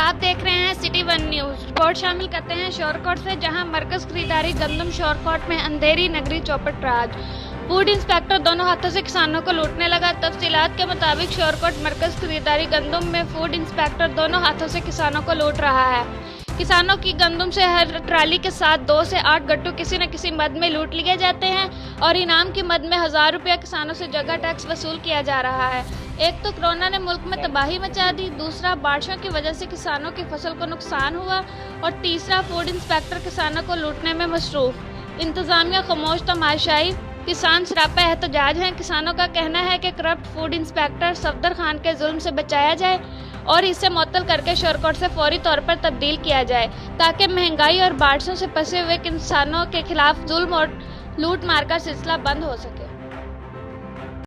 आप देख रहे हैं सिटी वन न्यूज। रिपोर्ट शामिल करते हैं शोरकोट से, जहां मरकज खरीदारी गंदम शोरकोट में अंधेरी नगरी चौपट राज। फूड इंस्पेक्टर दोनों हाथों से किसानों को लूटने लगा। तफसीलात के मुताबिक शोरकोट मरकज खरीदारी गंदम में फूड इंस्पेक्टर दोनों हाथों से किसानों को लूट रहा है। किसानों की गंदम से हर ट्राली के साथ 2 से 8 गट्टू किसी न किसी मद में लूट लिए जाते हैं और इनाम की मद में 1000 रुपया किसानों से जगह टैक्स वसूल किया जा रहा है। एक तो कोरोना ने मुल्क में तबाही मचा दी, दूसरा बारिशों की वजह से किसानों की फसल को नुकसान हुआ और तीसरा फूड इंस्पेक्टर किसानों को लूटने में मसरूफ। इंतजामिया खामोश तमाशाई, किसान सरापा एहतजाज हैं। किसानों का कहना है कि corrupt food inspector Safdar Khan के जुल्म से बचाया जाए और इसे मुअत्तल करके शोरकोट से फौरी तौर पर तब्दील किया जाए, ताकि महंगाई और बारिशों से फंसे हुए किसानों के खिलाफ जुल्म और लूट मार का सिलसिला बंद हो सके।